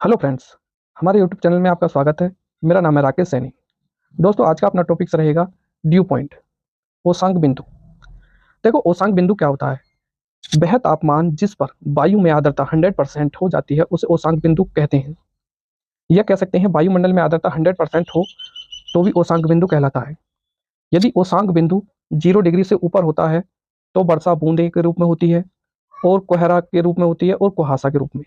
Hello friends, हमारे YouTube channel में आपका स्वागत है। मेरा नाम है राकेश सैनी। दोस्तों, आज का अपना टॉपिक्स रहेगा ड्यू पॉइंट, ओसांक बिंदु। देखो, ओसांक बिंदु क्या होता है? वह तापमान जिस पर वायु में आर्द्रता 100% हो जाती है उसे ओसांक बिंदु कहते हैं। यह कह सकते हैं वायुमंडल में आर्द्रता 100% हो तो भी ओसांक बिंदु कहलाता है। यदि ओसांक बिंदु 0 डिग्री से ऊपर होता है तो वर्षा बूंदे के रूप में होती है, और कोहरा के रूप में होती है, और कुहासा के रूप में।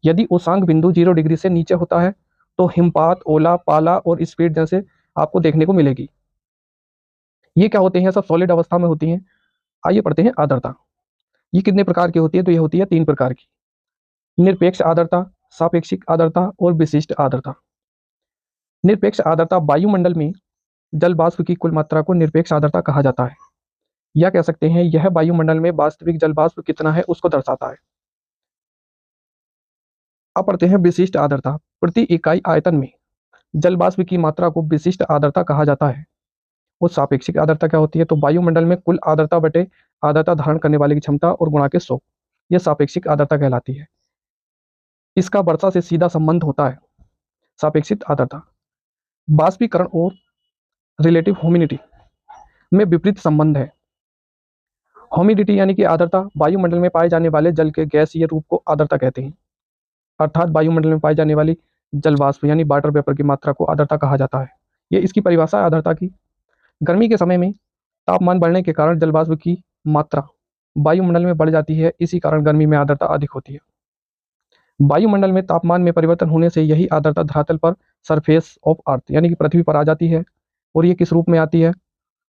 यदि उषांक बिंदु 0 डिग्री से नीचे होता है तो हिमपात, ओला, पाला और स्पीड जैसे आपको देखने को मिलेगी। ये क्या होते हैं? सब सॉलिड अवस्था में होती हैं। आइए पढ़ते हैं आर्द्रता। ये कितने प्रकार की होती है? तो ये होती है 3 प्रकार की: निरपेक्ष आर्द्रता, सापेक्षिक आर्द्रता और विशिष्ट आर्द्रता। निरपेक्ष आर्द्रता वायुमंडल में जल वाष्प की कुल मात्रा को निरपेक्ष आर्द्रता कहा जाता है, या कह सकते हैं यह वायुमंडल में वास्तविक जल वाष्प कितना है उसको दर्शाता है। अब पढ़ते हैं विशिष्ट आर्द्रता। प्रति इकाई आयतन में जल वाष्प की मात्रा को विशिष्ट आर्द्रता कहा जाता है। वो सापेक्षिक आर्द्रता क्या होती है? तो वायुमंडल में कुल आर्द्रता बटे आर्द्रता धारण करने वाली की क्षमता और गुणा के 100, यह सापेक्षिक आर्द्रता कहलाती है। इसका वर्षा से सीधा संबंध होता है। सापेक्षिक आर्द्रता बाष्पीकरण और रिलेटिव ह्यूमिडिटी में विपरीत संबंध है। ह्यूमिडिटी यानी कि आर्द्रता, वायुमंडल में पाए जाने वाले जल के गैसीय रूप को आर्द्रता कहते हैं। अर्थात वायुमंडल में पाई जाने वाली जल वाष्प यानी वाटर वेपर की मात्रा को आर्द्रता कहा जाता है। ये इसकी परिभाषा है आर्द्रता की। गर्मी के समय में तापमान बढ़ने के कारण जल वाष्प की मात्रा वायुमंडल में बढ़ जाती है, इसी कारण गर्मी में आर्द्रता अधिक होती है। वायुमंडल में तापमान में परिवर्तन होने से यही आर्द्रता धरातल पर सरफेस ऑफ अर्थ यानी कि पृथ्वी पर आ जाती है। और ये किस रूप में आती है?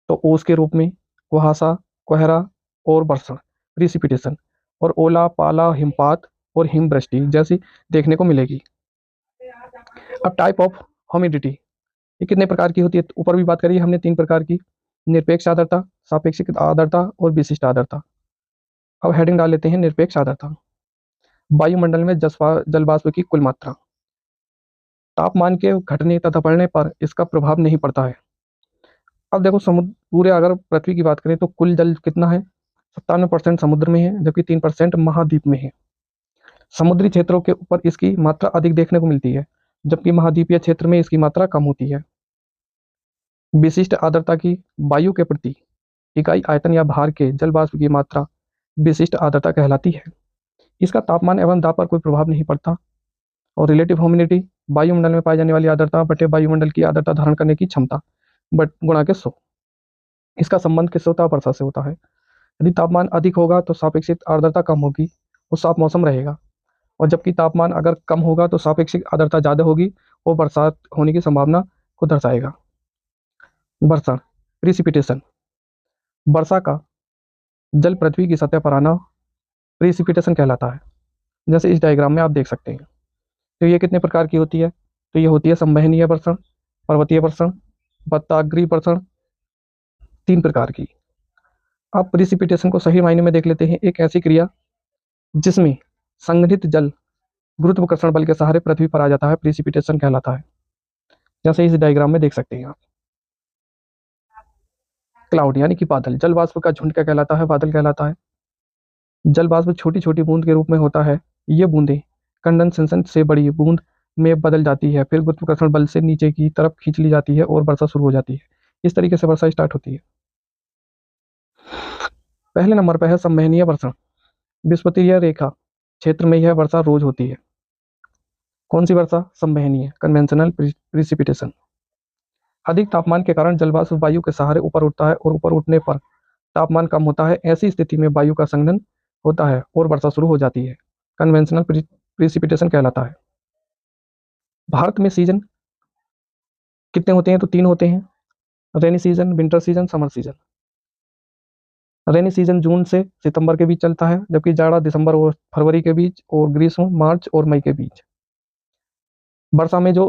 तो ओस के रूप में, कुहासा, कोहरा और बर्षण, प्रिसिपिटेशन, और ओला, पाला, हिमपात और हिमवृष्टि जैसी देखने को मिलेगी। अब टाइप ऑफ ह्यूमिडिटी, ये कितने प्रकार की होती है? तो ऊपर भी बात करी हमने 3 प्रकार की: निरपेक्ष आर्द्रता, सापेक्षिक आर्द्रता और विशिष्ट आर्द्रता। अब हेडिंग डाल लेते हैं निरपेक्ष आर्द्रता। वायुमंडल में जल वाष्प की कुल मात्रा। तापमान के घटने तथा बढ़ने पर इसका प्रभाव नहीं पड़ता है। अब देखो, समुद्र पूरे अगर पृथ्वी की बात करें तो कुल जल कितना है? 97% समुद्र में है, जबकि 3% महाद्वीप में है। समुद्री क्षेत्रों के ऊपर इसकी मात्रा अधिक देखने को मिलती है, जबकि महाद्वीपीय क्षेत्र में इसकी मात्रा कम होती है। विशिष्ट आर्द्रता की वायु के प्रति इकाई आयतन या भार के जल वाष्प की मात्रा विशिष्ट आर्द्रता कहलाती है। इसका तापमान एवं दाब पर कोई प्रभाव नहीं पड़ता। और रिलेटिव ह्यूमिडिटी, वायुमंडल में पाई जाने वाली आर्द्रता बटे वायुमंडल की आर्द्रता धारण करने की क्षमता बट गुणा के 100। इसका संबंध किससे होता है? वर्षा से होता है। यदि तापमान अधिक होगा तो सापेक्षिक आर्द्रता कम होगी और साफ मौसम रहेगा, और जबकि तापमान अगर कम होगा तो सापेक्षिक आर्द्रता ज़्यादा होगी और बरसात होने की संभावना को दर्शाएगा। वर्षण, प्रिसिपिटेशन, वर्षा का जल पृथ्वी की सतह पर आना प्रिसिपिटेशन कहलाता है, जैसे इस डायग्राम में आप देख सकते हैं। तो ये कितने प्रकार की होती है? तो ये होती है संवहनीय वर्षण, पर्वतीय वर्षण, बत्ताग्रीय वर्षण, 3 प्रकार की। आप प्रिसिपिटेशन को सही मायने में देख लेते हैं। एक ऐसी क्रिया जिसमें संघनित जल गुरुत्वाकर्षण बल के सहारे पृथ्वी पर आ जाता है, प्रिसिपिटेशन कहलाता है, जैसे इस डायग्राम में देख सकते हैं आप। क्लाउड यानी कि बादल, जल वाष्प का झुंड क्या कहलाता है? बादल कहलाता है। जल वाष्प छोटी छोटी बूंद के रूप में होता है। ये बूंदें कंडेंसेशन से बड़ी बूंद में बदल जाती है, फिर गुरुत्वाकर्षण बल से नीचे की तरफ खींच ली जाती है और वर्षा शुरू हो जाती है। इस तरीके से वर्षा स्टार्ट होती है। पहले नंबर पर है संवहनीय वर्षण। विषुवतीय रेखा क्षेत्र में यह वर्षा रोज होती है। कौन सी वर्षा? संवहनीय, कन्वेंशनल प्रिसिपिटेशन। अधिक तापमान के कारण जलवाष्प वायु के सहारे ऊपर उठता है, और ऊपर उठने पर तापमान कम होता है। ऐसी स्थिति में वायु का संघनन होता है और वर्षा शुरू हो जाती है, कन्वेंशनल प्रिसिपिटेशन कहलाता है। भारत में सीजन कितने होते हैं? तो 3 होते हैं: rainy season, winter season, summer season. Rainy season जून से सितंबर के बीच चलता है, जबकि जाड़ा दिसंबर और फरवरी के बीच, और ग्रीष्म मार्च और मई के बीच। वर्षा में जो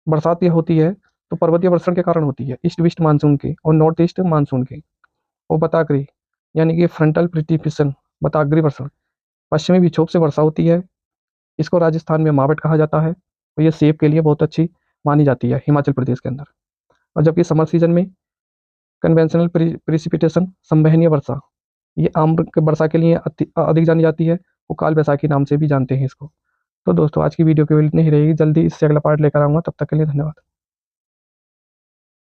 बरसात ये होती है तो पर्वतीय वर्षण के कारण होती है, ईस्ट वेस्ट मानसून के और नॉर्थ ईस्ट मानसून के। और बताग्री यानी कि फ्रंटल प्रिसिपिटेशन, बताग्री वर्षण, पश्चिमी विक्षोभ से वर्षा होती है। इसको राजस्थान में मावट कहा जाता है, और ये सेब के लिए बहुत अच्छी मानी जाती है हिमाचल प्रदेश के अंदर। और जबकि समर सीजन में कन्वेंशनल प्रिसिपिटेशन, संवहनीय वर्षा, ये आम के वर्षा के लिए अधिक जानी जाती है। वो काल वैसाखी नाम से भी जानते हैं इसको। तो दोस्तों आज की वीडियो केवल इतनी ही रहेगी, जल्दी इससे अगला पार्ट लेकर आऊँगा, तब तक के लिए धन्यवाद।